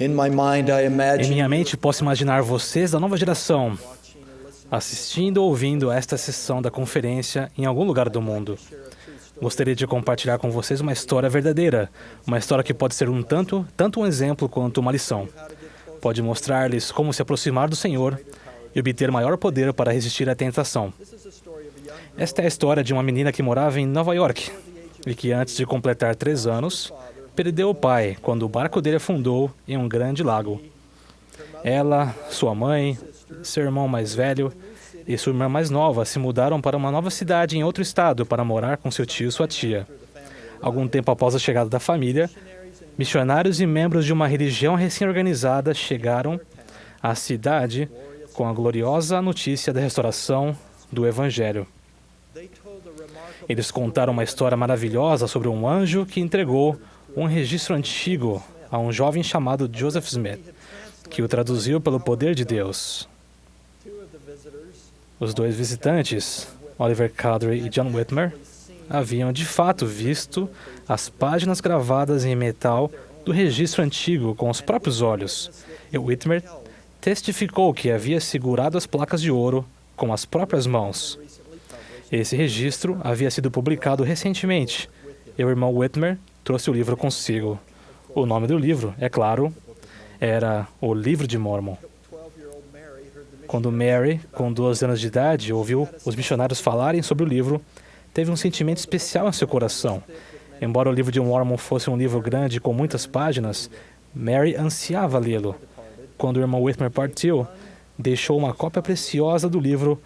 In my mind, I Em imagine minha mente, posso imaginar vocês da nova geração assistindo ou ouvindo a esta sessão da conferência em algum lugar do mundo. Gostaria de compartilhar com vocês uma história verdadeira, uma história que pode ser tanto um exemplo quanto uma lição. Pode mostrar-lhes como se aproximar do Senhor e obter maior poder para resistir à tentação. Esta é a história de uma menina que morava em Nova York e que, antes de completar 3 anos, perdeu o pai quando o barco dele afundou em um grande lago. Ela, sua mãe, seu irmão mais velho e sua irmã mais nova se mudaram para uma nova cidade em outro estado para morar com seu tio e sua tia. Algum tempo após a chegada da família, missionários e membros de uma religião recém-organizada chegaram à cidade com a gloriosa notícia da restauração do Evangelho. Eles contaram uma história maravilhosa sobre um anjo que entregou um registro antigo a um jovem chamado Joseph Smith, que o traduziu pelo poder de Deus. Os 2 visitantes, Oliver Cowdery e John Whitmer, haviam de fato visto as páginas gravadas em metal do registro antigo com os próprios olhos, e Whitmer testificou que havia segurado as placas de ouro com as próprias mãos. Esse registro havia sido publicado recentemente, e o irmão Whitmer trouxe o livro consigo. O nome do livro, é claro, era O Livro de Mórmon. Quando Mary, com 12 anos de idade, ouviu os missionários falarem sobre o livro, teve um sentimento especial em seu coração. Embora o Livro de Mórmon fosse um livro grande com muitas páginas, Mary ansiava lê-lo. Quando o irmão Whitmer partiu, deixou uma cópia preciosa do livro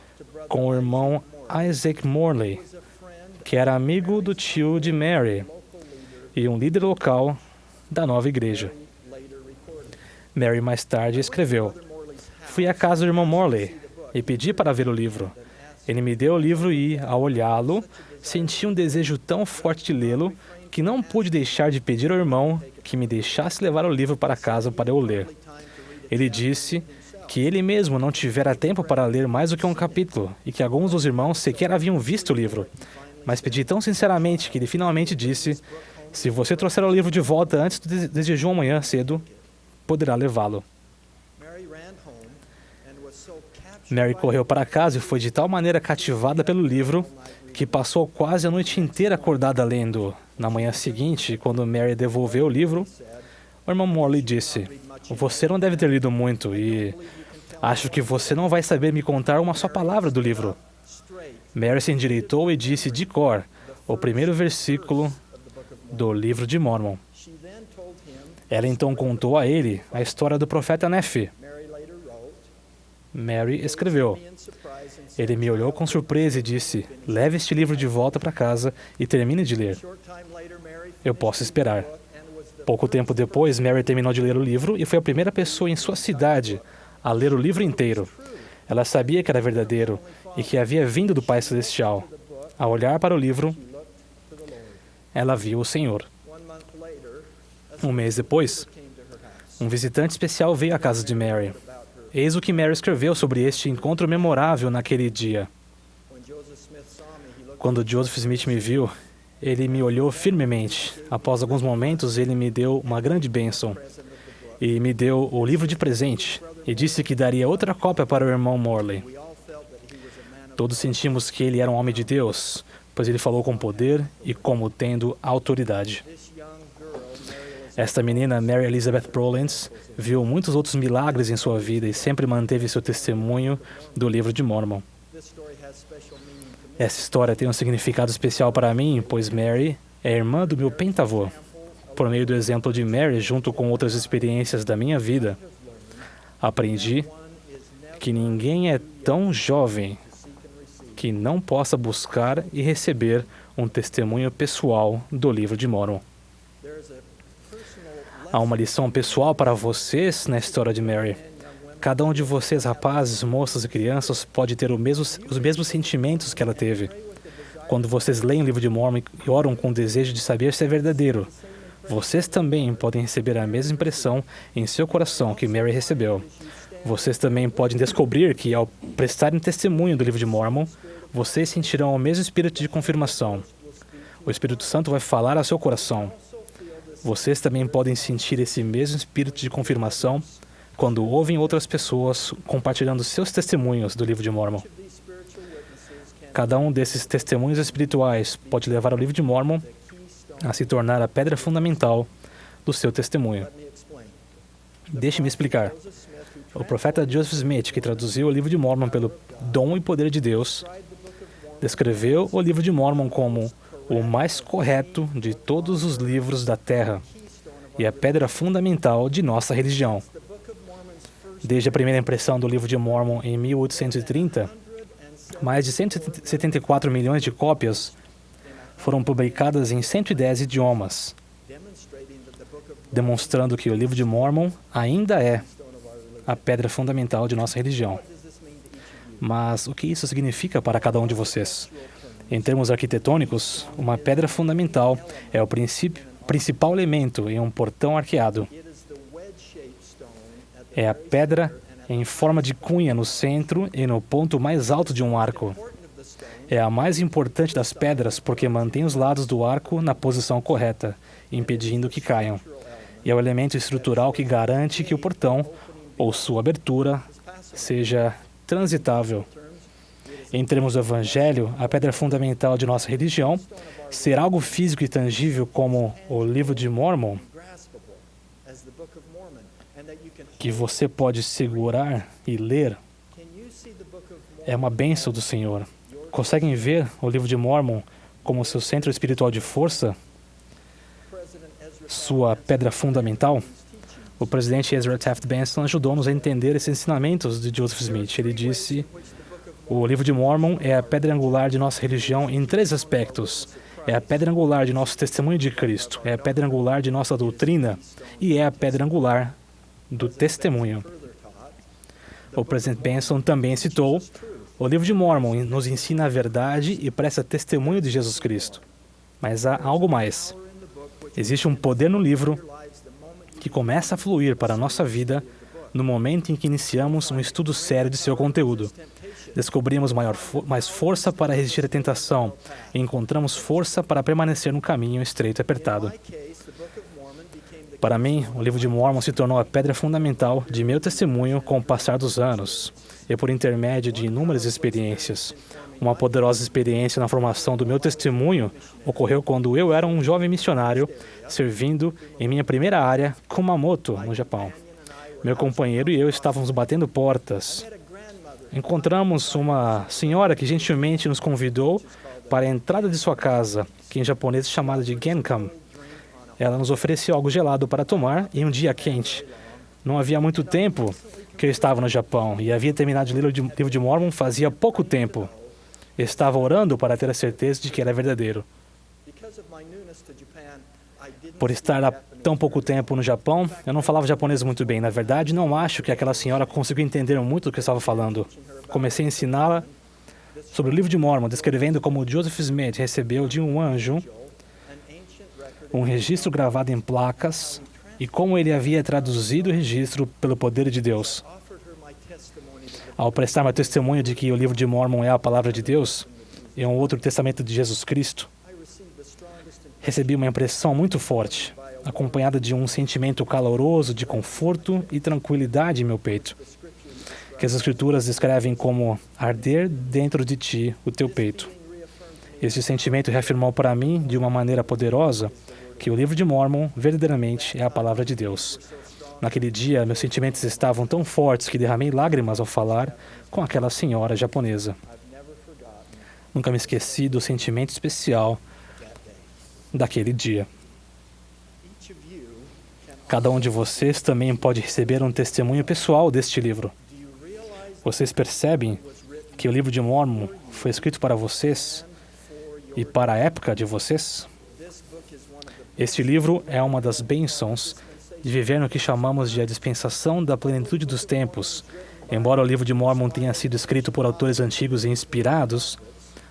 com o irmão Isaac Morley, que era amigo do tio de Mary e um líder local da nova igreja. Mary mais tarde escreveu: "Fui à casa do irmão Morley e pedi para ver o livro. Ele me deu o livro e, ao olhá-lo, senti um desejo tão forte de lê-lo que não pude deixar de pedir ao irmão que me deixasse levar o livro para casa para eu ler. Ele disse que ele mesmo não tivera tempo para ler mais do que um capítulo e que alguns dos irmãos sequer haviam visto o livro. Mas pedi tão sinceramente que ele finalmente disse: 'Se você trouxer o livro de volta antes do jejum amanhã cedo, poderá levá-lo.'" Mary correu para casa e foi de tal maneira cativada pelo livro que passou quase a noite inteira acordada lendo. Na manhã seguinte, quando Mary devolveu o livro, o irmão Morley disse: "Você não deve ter lido muito e acho que você não vai saber me contar uma só palavra do livro." Mary se endireitou e disse de cor o primeiro versículo do Livro de Mórmon. Ela então contou a ele a história do profeta Nefi. Mary escreveu: "Ele me olhou com surpresa e disse: 'Leve este livro de volta para casa e termine de ler. Eu posso esperar.'" Pouco tempo depois, Mary terminou de ler o livro e foi a primeira pessoa em sua cidade a ler o livro inteiro. Ela sabia que era verdadeiro e que havia vindo do Pai Celestial. Ao olhar para o livro, ela viu o Senhor. Um mês depois, um visitante especial veio à casa de Mary. Eis o que Mary escreveu sobre este encontro memorável naquele dia. "Quando Joseph Smith me viu, ele me olhou firmemente. Após alguns momentos, ele me deu uma grande bênção e me deu o livro de presente e disse que daria outra cópia para o irmão Morley. Todos sentimos que ele era um homem de Deus, pois ele falou com poder e como tendo autoridade." Esta menina, Mary Elizabeth Prolins, viu muitos outros milagres em sua vida e sempre manteve seu testemunho do Livro de Mórmon. Essa história tem um significado especial para mim, pois Mary é irmã do meu pentavô. Por meio do exemplo de Mary, junto com outras experiências da minha vida, aprendi que ninguém é tão jovem que não possa buscar e receber um testemunho pessoal do Livro de Mórmon. Há uma lição pessoal para vocês na história de Mary. Cada um de vocês, rapazes, moças e crianças, pode ter os mesmos sentimentos que ela teve. Quando vocês leem o Livro de Mórmon e oram com o desejo de saber se é verdadeiro, vocês também podem receber a mesma impressão em seu coração que Mary recebeu. Vocês também podem descobrir que, ao prestarem testemunho do Livro de Mórmon, vocês sentirão o mesmo espírito de confirmação. O Espírito Santo vai falar ao seu coração. Vocês também podem sentir esse mesmo espírito de confirmação quando ouvem outras pessoas compartilhando seus testemunhos do Livro de Mórmon. Cada um desses testemunhos espirituais pode levar o Livro de Mórmon a se tornar a pedra fundamental do seu testemunho. Deixe-me explicar. O profeta Joseph Smith, que traduziu o Livro de Mórmon pelo dom e poder de Deus, descreveu o Livro de Mórmon como o mais correto de todos os livros da Terra e a pedra fundamental de nossa religião. Desde a primeira impressão do Livro de Mórmon em 1830, mais de 174 milhões de cópias foram publicadas em 110 idiomas, demonstrando que o Livro de Mórmon ainda é a pedra fundamental de nossa religião. Mas o que isso significa para cada um de vocês? Em termos arquitetônicos, uma pedra fundamental é o principal elemento em um portão arqueado. É a pedra em forma de cunha no centro e no ponto mais alto de um arco. É a mais importante das pedras porque mantém os lados do arco na posição correta, impedindo que caiam. E é o elemento estrutural que garante que o portão, ou sua abertura, seja transitável. Em termos do Evangelho, a pedra fundamental de nossa religião, ser algo físico e tangível como o Livro de Mórmon, que você pode segurar e ler, é uma bênção do Senhor. Conseguem ver o Livro de Mórmon como seu centro espiritual de força? Sua pedra fundamental? O presidente Ezra Taft Benson ajudou-nos a entender esses ensinamentos de Joseph Smith. Ele disse: o Livro de Mórmon é a pedra angular de nossa religião em 3 aspectos. É a pedra angular de nosso testemunho de Cristo, é a pedra angular de nossa doutrina e é a pedra angular do testemunho. O presidente Benson também citou: o Livro de Mórmon nos ensina a verdade e presta testemunho de Jesus Cristo. Mas há algo mais. Existe um poder no livro que começa a fluir para a nossa vida no momento em que iniciamos um estudo sério de seu conteúdo. Descobrimos mais força para resistir à tentação e encontramos força para permanecer no caminho estreito e apertado. Para mim, o Livro de Mórmon se tornou a pedra fundamental de meu testemunho com o passar dos anos e por intermédio de inúmeras experiências. Uma poderosa experiência na formação do meu testemunho ocorreu quando eu era um jovem missionário servindo em minha primeira área, Kumamoto, no Japão. Meu companheiro e eu estávamos batendo portas. Encontramos uma senhora que gentilmente nos convidou para a entrada de sua casa, que em japonês é chamada de Genkan. Ela nos ofereceu algo gelado para tomar em um dia quente. Não havia muito tempo que eu estava no Japão e havia terminado de ler o Livro de Mórmon fazia pouco tempo. Estava orando para ter a certeza de que era verdadeiro. Por estar há tão pouco tempo no Japão, eu não falava japonês muito bem. Na verdade, não acho que aquela senhora conseguiu entender muito do que eu estava falando. Comecei a ensiná-la sobre o Livro de Mórmon, descrevendo como Joseph Smith recebeu de um anjo um registro gravado em placas e como ele havia traduzido o registro pelo poder de Deus. Ao prestar meu testemunho de que o Livro de Mórmon é a palavra de Deus e um outro testamento de Jesus Cristo, recebi uma impressão muito forte, acompanhada de um sentimento caloroso de conforto e tranquilidade em meu peito, que as Escrituras descrevem como arder dentro de ti o teu peito. Esse sentimento reafirmou para mim, de uma maneira poderosa, que o Livro de Mórmon verdadeiramente é a palavra de Deus. Naquele dia, meus sentimentos estavam tão fortes que derramei lágrimas ao falar com aquela senhora japonesa. Nunca me esqueci do sentimento especial daquele dia. Cada um de vocês também pode receber um testemunho pessoal deste livro. Vocês percebem que o Livro de Mórmon foi escrito para vocês e para a época de vocês? Este livro é uma das bênçãos de viver no que chamamos de a dispensação da plenitude dos tempos. Embora o Livro de Mórmon tenha sido escrito por autores antigos e inspirados,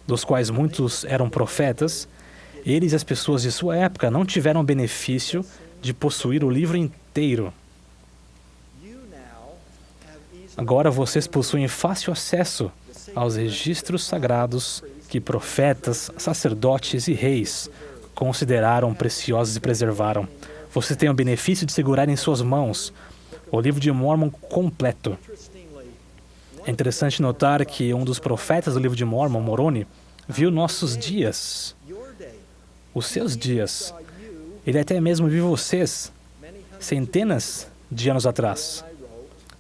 dos quais muitos eram profetas, eles e as pessoas de sua época não tiveram o benefício de possuir o livro inteiro. Agora vocês possuem fácil acesso aos registros sagrados que profetas, sacerdotes e reis consideraram preciosos e preservaram. Você tem o benefício de segurar em suas mãos o livro de Mórmon completo. É interessante notar que um dos profetas do livro de Mórmon, Moroni, viu nossos dias, os seus dias. Ele até mesmo viu vocês centenas de anos atrás.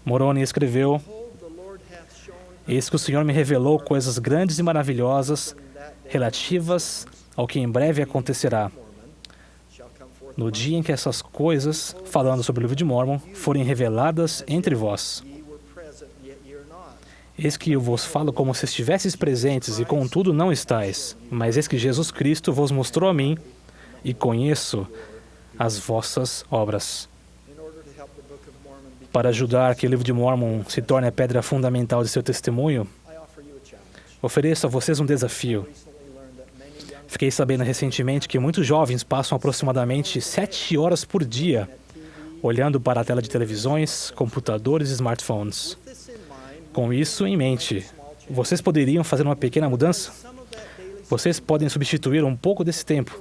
Moroni escreveu: eis que o Senhor me revelou coisas grandes e maravilhosas relativas ao que em breve acontecerá. No dia em que essas coisas, falando sobre o livro de Mórmon, forem reveladas entre vós. Eis que eu vos falo como se estivesseis presentes, e contudo não estáis. Mas eis que Jesus Cristo vos mostrou a mim, e conheço as vossas obras. Para ajudar que o livro de Mórmon se torne a pedra fundamental de seu testemunho, ofereço a vocês um desafio. Fiquei sabendo recentemente que muitos jovens passam aproximadamente 7 horas por dia olhando para a tela de televisões, computadores e smartphones. Com isso em mente, vocês poderiam fazer uma pequena mudança? Vocês podem substituir um pouco desse tempo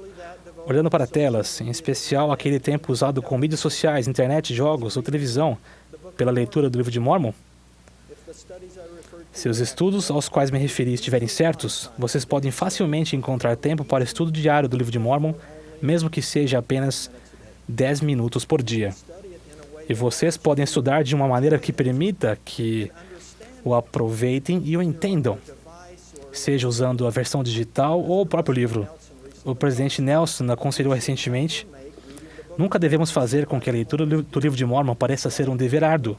olhando para telas, em especial aquele tempo usado com mídias sociais, internet, jogos ou televisão, pela leitura do livro de Mórmon? Se os estudos aos quais me referi estiverem certos, vocês podem facilmente encontrar tempo para estudo diário do livro de Mórmon, mesmo que seja apenas 10 minutos por dia. E vocês podem estudar de uma maneira que permita que o aproveitem e o entendam, seja usando a versão digital ou o próprio livro. O presidente Nelson aconselhou recentemente: nunca devemos fazer com que a leitura do livro de Mórmon pareça ser um dever árduo,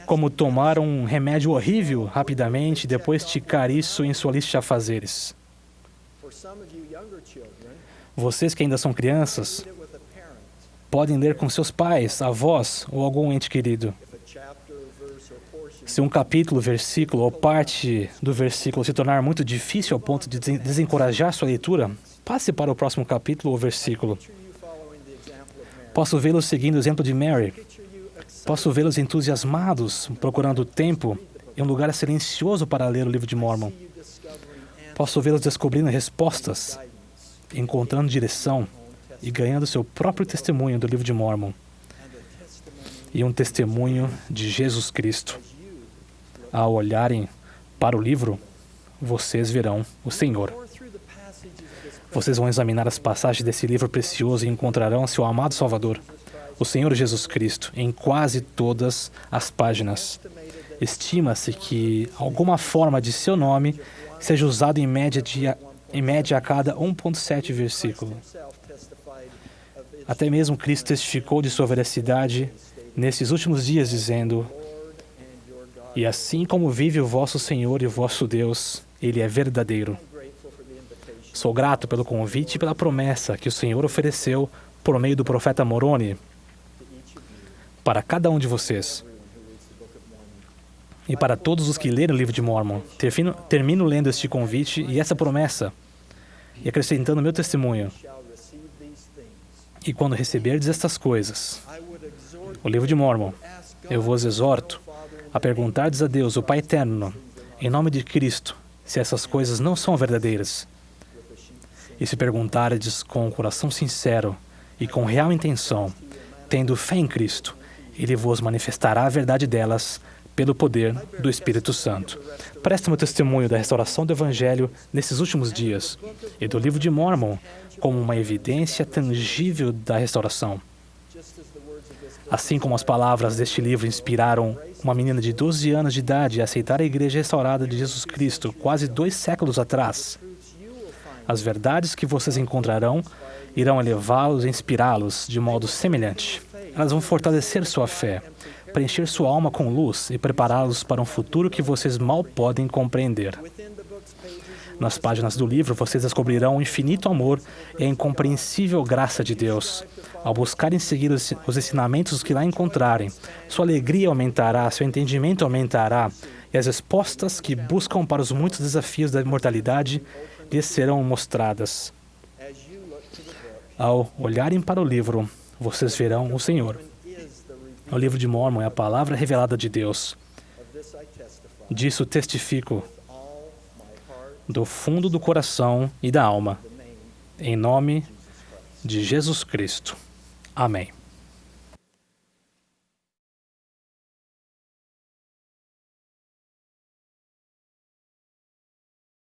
como tomar um remédio horrível rapidamente e depois ticar isso em sua lista de afazeres. Vocês que ainda são crianças, podem ler com seus pais, avós ou algum ente querido. Se um capítulo, versículo ou parte do versículo se tornar muito difícil ao ponto de desencorajar sua leitura, passe para o próximo capítulo ou versículo. Posso vê-los seguindo o exemplo de Mary. Posso vê-los entusiasmados, procurando tempo em um lugar silencioso para ler o livro de Mórmon. Posso vê-los descobrindo respostas, encontrando direção e ganhando seu próprio testemunho do livro de Mórmon. E um testemunho de Jesus Cristo. Ao olharem para o livro, vocês verão o Senhor. Vocês vão examinar as passagens desse livro precioso e encontrarão seu amado Salvador, o Senhor Jesus Cristo, em quase todas as páginas. Estima-se que alguma forma de seu nome seja usado em média a cada 1,7 versículo. Até mesmo Cristo testificou de sua veracidade nesses últimos dias, dizendo: e assim como vive o vosso Senhor e o vosso Deus, Ele é verdadeiro. Sou grato pelo convite e pela promessa que o Senhor ofereceu por meio do profeta Moroni para cada um de vocês. E para todos os que leram o livro de Mórmon, termino lendo este convite e essa promessa, e acrescentando meu testemunho. E quando receberdes estas coisas, o livro de Mórmon, eu vos exorto a perguntardes a Deus, o Pai Eterno, em nome de Cristo, se essas coisas não são verdadeiras. E se perguntardes com um coração sincero e com real intenção, tendo fé em Cristo, Ele vos manifestará a verdade delas pelo poder do Espírito Santo. Presto meu testemunho da restauração do Evangelho nesses últimos dias e do livro de Mórmon como uma evidência tangível da restauração. Assim como as palavras deste livro inspiraram uma menina de 12 anos de idade a aceitar a Igreja Restaurada de Jesus Cristo quase 2 séculos atrás, as verdades que vocês encontrarão irão elevá-los e inspirá-los de modo semelhante. Elas vão fortalecer sua fé, preencher sua alma com luz e prepará-los para um futuro que vocês mal podem compreender. Nas páginas do livro, vocês descobrirão o infinito amor e a incompreensível graça de Deus. Ao buscarem seguir os ensinamentos que lá encontrarem, sua alegria aumentará, seu entendimento aumentará, e as respostas que buscam para os muitos desafios da imortalidade lhes serão mostradas. Ao olharem para o livro, vocês verão o Senhor. O livro de Mórmon é a palavra revelada de Deus. Disso testifico do fundo do coração e da alma, em nome de Jesus Cristo. Amém.